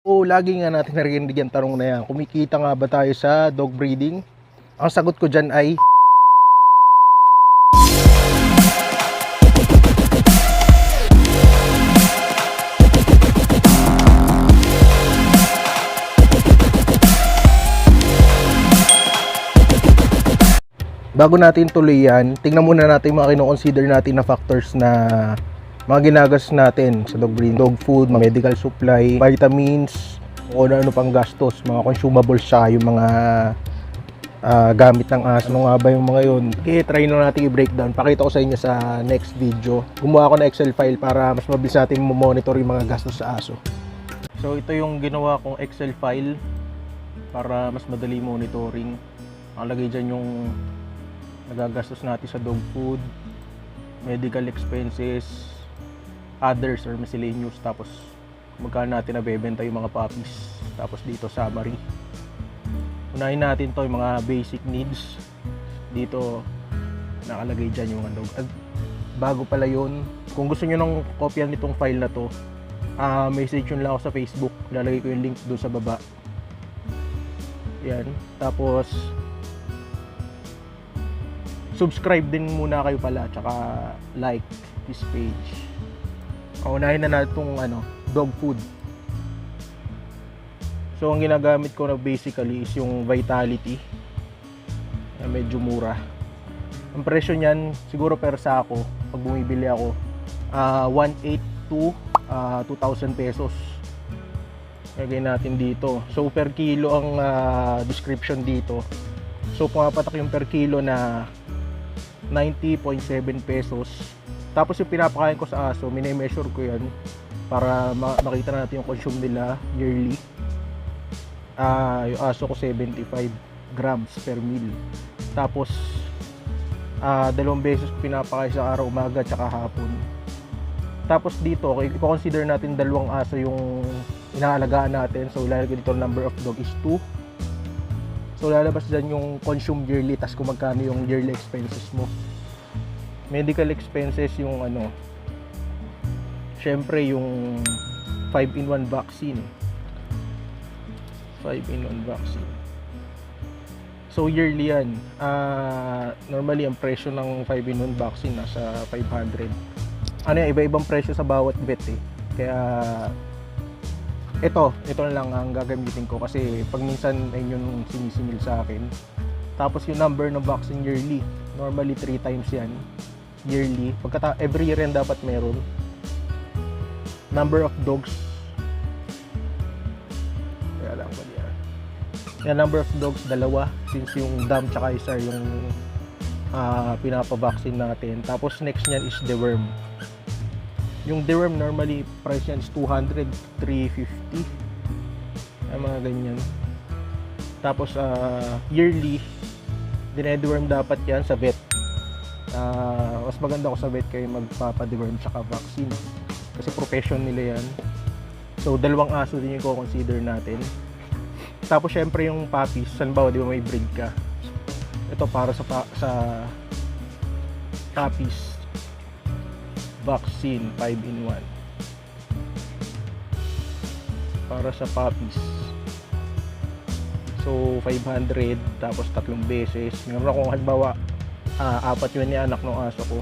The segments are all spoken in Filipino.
Oo, lagi nga natin narinig yung tanong na yan. Kumikita nga ba tayo sa dog breeding? Ang sagot ko dyan ay bago natin tuloy yan, tingnan muna natin mga kino-consider natin na factors na mga ginagastos natin sa dog breeding. Dog food, medical supply, vitamins, o ano pang gastos, mga consumables, siya yung mga gamit ng aso. Ano nga ba yung mga yun? Okay, try na natin i-breakdown. Pakita ko sa inyo sa next video. Gumawa ako ng Excel file para mas mabilis natin monitor yung mga gastos sa aso. So ito yung ginawa kong Excel file para mas madali monitoring. Nakalagay dyan yung nagagastos natin sa dog food, medical expenses, others or miscellaneous, tapos magkano natin nabebenta yung mga puppies, tapos dito summary. Unahin natin to yung mga basic needs. Dito nakalagay dyan yung dog. At bago pala yun, kung gusto nyo ng kopya nitong file na to, message nyo lang ako sa Facebook, lalagay ko yung link doon sa baba. Yan, tapos subscribe din muna kayo pala, tsaka like this page. Unahin na natin itong dog food. So ang ginagamit ko na basically is yung Vitality, medyo mura. Ang presyo niyan siguro per sako pag bumibili ako 1.8 to 2,000 pesos. Lagay natin dito. So per kilo ang description dito. So pumapatak yung per kilo na 90.7 pesos. Tapos yung pinapakain ko sa aso, mini-measure ko yan para makita natin yung consume nila yearly. Yung aso ko 75 grams per meal. Tapos 2 beses ko pinapakain sa araw, umaga tsaka hapon. Tapos dito, i-consider natin 2 aso yung inaalagaan natin. So lalagay dito number of dog is 2. So lalabas dyan yung consume yearly, tas kung magkano yung yearly expenses mo. Medical expenses yung syempre yung 5-in-1 vaccine. 5-in-1 vaccine. So yearly yan. Normally ang presyo ng 5-in-1 vaccine nasa 500. Iba-ibang presyo sa bawat vet eh. Kaya ito na lang ang gagamitin ko kasi pag minsan ay yung sinisingil sa akin. Tapos yung number ng vaccine yearly, normally 3 times yan yearly. Every year yan dapat meron. Number of dogs, kaya lang ba yan? Yan, number of dogs 2, since yung dam tsaka isa yung pinapavaccine natin. Tapos next nyan is deworm. Yung deworm normally price yan is 200, 350, ay mga ganyan. Tapos yearly dinedeworm dapat yan sa vet. Mas maganda ko sa vet kayo magpapa-deworm tsaka vaccine kasi profession nila yan. So 2 aso din yung consider natin. Tapos syempre yung puppies, halimbawa di ba may breed ka, ito para sa puppies vaccine 5-in-1 para sa puppies. So 500, tapos 3 beses. Meron akong halimbawa 4 yun ni anak ng aso ko.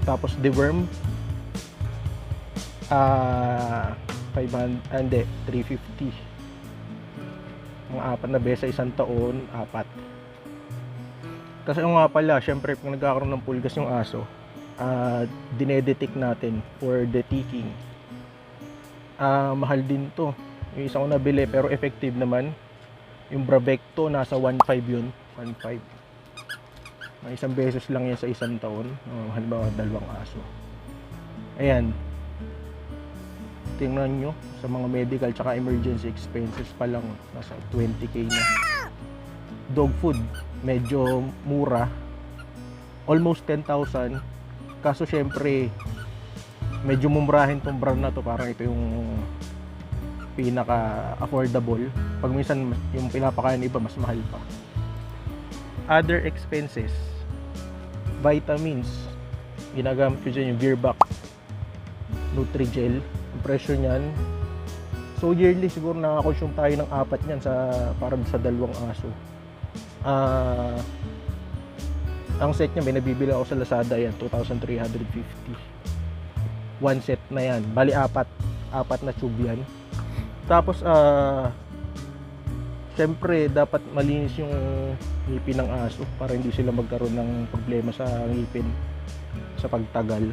Tapos deworm 350. Mga 4 na beses sa isang taon, 4. Kasi nga pala, syempre kung nagkakaroon ng pulgas yung aso, dinedetect natin for deticking. Mahal din to. Yung isa ko nabili pero effective naman. Yung Bravecto nasa 1.5 yun, 1.5. May 1 beses lang yan sa isang taon. Halimbawa 2 aso. Ayan, tingnan nyo sa mga medical tsaka emergency expenses pa lang nasa 20k na. Dog food medyo mura, almost 10,000. Kaso syempre medyo mumurahin tong brand na to, parang ito yung pinaka affordable. Pag minsan yung pinapakain iba mas mahal pa. Other expenses, vitamins, ginagamit ko dyan yung Virbac Nutrigel. Ang presyo nyan So yearly siguro nakaka-consume tayo ng 4 niyan para sa 2 aso. Ang set niya may nabibili ako sa Lazada yan, 2,350. One set na yan. Bali 4 na tube yan. Tapos syempre dapat malinis yung ngipin ng aso para hindi sila magkaroon ng problema sa ngipin sa pagtagal.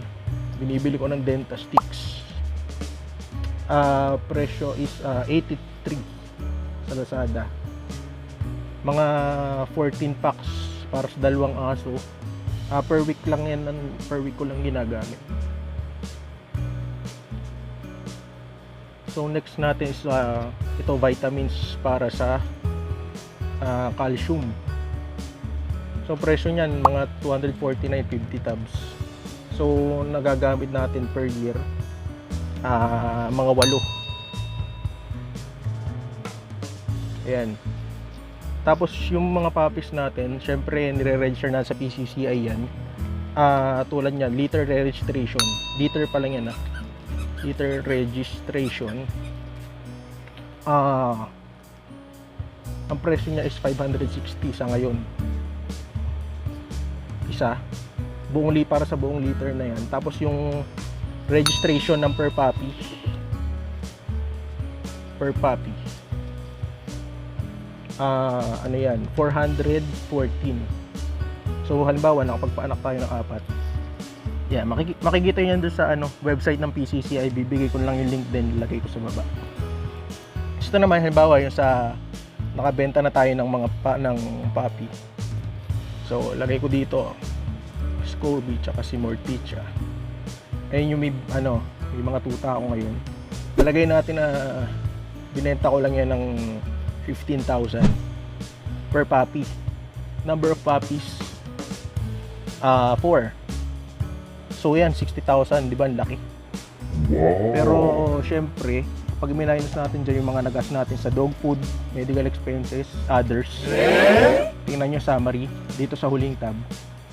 Binibili ko ng Dentastix. Presyo is 83 sa Lazada. Mga 14 packs para sa 2 aso. Per week lang yan, per week ko lang ginagamit. So next natin is ito, vitamins para sa calcium. So presyo niyan mga 249.50 tabs. So nagagamit natin per year mga 8. Ayan. Tapos yung mga puppies natin, syempre nire-register na sa PCCI yan. Tulad niyan, litter registration. Litter pa lang yan litter registration. Ang presyo niya is 560 sa ngayon. Isa. Para sa buong liter na yan. Tapos yung registration ng per puppy. Ano yan? 414. So halimbawa nakapagpaanak tayo ng 4. Yeah, makikita niyo doon sa website ng PCCI. Bibigay ko lang yung link din, ilagay ko sa baba. Ito naman halimbawa yung sa nakabenta na tayo ng mga puppy. So lagay ko dito Scooby tsaka si Morticia. Ayun yung may mga tuta ako ngayon. Talagay natin na binenta ko lang yan ng 15,000 per puppy. Number of puppies 4. So yan 60,000, di ba? Ang laki. Pero syempre pag minus natin dyan yung mga nagas natin sa dog food, medical expenses, others, tingnan nyo summary dito sa huling tab.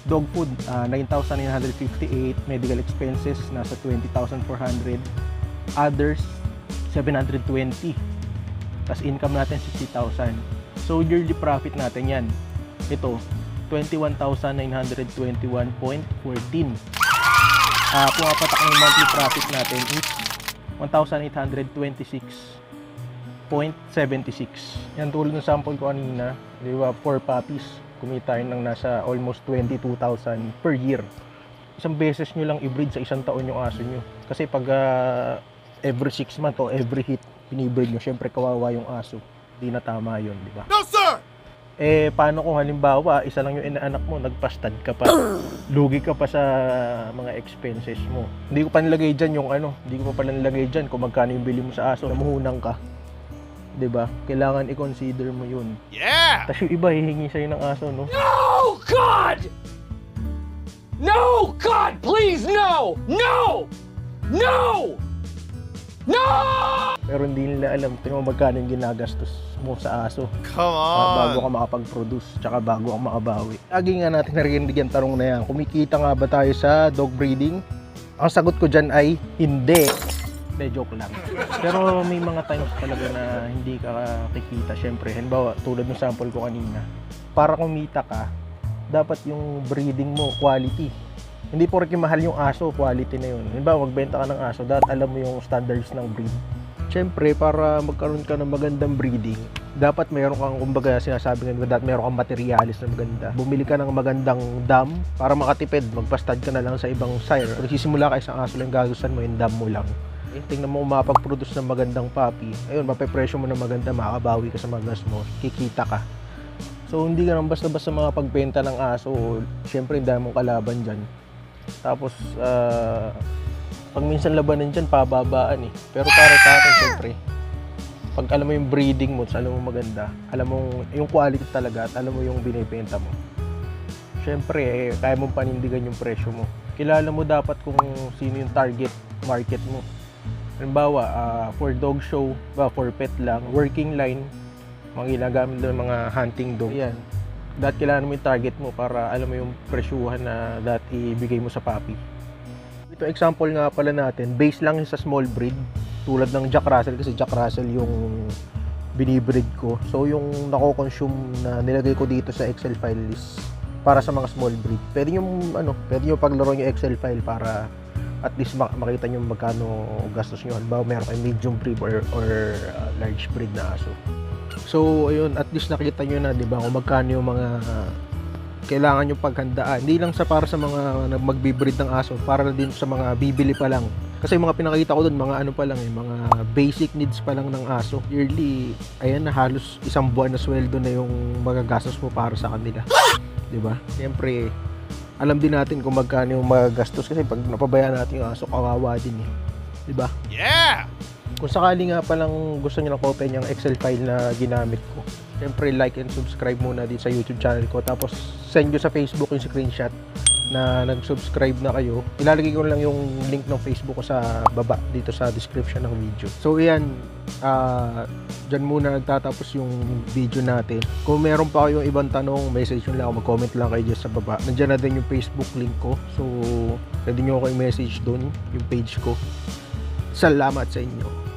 Dog food 9,958, medical expenses nasa 20,400, others 720, tas income natin 60,000. So yearly profit natin yan, ito 21,921.14. Pumapatak ng monthly profit natin is 1,826.76. Yan tulad ng sample ko kanina, di ba, 4 puppies, kumita yun ng nasa almost 22,000 per year. Isang beses nyo lang i-breed sa isang taon yung aso nyo. Kasi pag every 6 months o every hit pinibreed nyo, syempre kawawa yung aso. Di na tama yun, di ba? No, sir! Paano kung halimbawa, isa lang yung inaanak mo, nagpastad ka pa, lugi ka pa sa mga expenses mo. Hindi ko pa nilagay dyan hindi ko pa nilagay dyan kung magkano yung bili mo sa aso, namuhunang ka. 'Di ba? Kailangan i-consider mo 'yun. Yeah! Tapos yung iba hihingi sa'yo ng aso, no? No, God! No, God, please, no! No! No! No! Pero hindi nila alam kung magkano yung ginagastos mo sa aso. Come on! Bago ka makapag-produce, tsaka bago ka makabawi. Lagi nga natin narinig yung tanong na yan, kumikita nga ba tayo sa dog breeding? Ang sagot ko dyan ay hindi. Hindi, joke lang. Pero may mga times talaga na hindi ka kikita. Siyempre, halimbawa, tulad ng sample ko kanina, para kumita ka, dapat yung breeding mo, quality. Hindi porke mahal yung aso, quality na yun. Halimbawa, magbenta ka ng aso, dapat alam mo yung standards ng breed. Siyempre, para magkaroon ka ng magandang breeding, dapat meron kang, kumbaga sinasabi nga, dapat meron kang materialis na maganda. Bumili ka ng magandang dam para makatipid. Magpastad ka na lang sa ibang sire. Kung nagsisimula ka isang aso lang, gagastusan mo yung dam mo lang. Tingnan mo kung makapag-produce ng magandang puppy. Ayun, mapepresyo mo ng maganda, makakabawi ka sa mga gas mo, kikita ka. So, hindi ka naman basta-basta makapagbenta ng aso. Siyempre, hindi mong kalaban dyan. Tapos, pag minsan labanan dyan, pababaan eh. Pero para sa akin, siyempre, pag alam mo yung breeding mo, alam mo maganda, alam mo yung quality talaga, at alam mo yung binibenta mo, siyempre, kaya mong panindigan yung presyo mo. Kilala mo dapat kung sino yung target market mo. Halimbawa, for dog show, for pet lang, working line, mga ginagamit ng mga hunting dog. Yan. Dapat kailangan mo yung target mo para alam mo yung presyuhan na dapat ibigay mo sa puppy. Ito example nga pala natin, base lang sa small breed. tulad ng Jack Russell, kasi Jack Russell yung binibreed ko. So yung nako-consume na nilagay ko dito sa Excel file is para sa mga small breed. Pwede nyo paglaro yung Excel file para at least makita nyo magkano gastos nyo. Halimbawa meron kayong medium breed or large breed na aso. So ayun, at least nakita nyo na, di ba, kung magkano yung mga kailangan nyo paghandaan. Hindi lang para sa mga magbibreed ng aso, para na din sa mga bibili pa lang. Kasi yung mga pinakita ko doon, mga ano pa lang, mga basic needs pa lang ng aso. Yearly, ayan na, halos isang buwan na sweldo na yung magagastos mo para sa kanila. Diba? Siyempre, alam din natin kung magkano yung magagastos kasi pag napabayaan natin yung aso, kawawa din eh. Diba? Yeah! Kung sakali nga palang gusto nyo na copy yung Excel file na ginamit ko, siyempre like and subscribe muna dito sa YouTube channel ko. Tapos send nyo sa Facebook yung screenshot na nag-subscribe na kayo. Ilalagay ko lang yung link ng Facebook ko sa baba dito sa description ng video. So yan, dyan muna nagtatapos yung video natin. Kung meron pa kayong ibang tanong, message nyo lang ako, mag-comment lang kayo dyan sa baba. Nandyan na din yung Facebook link ko. So pwede nyo ako i-message doon, yung page ko. Salamat sa inyo.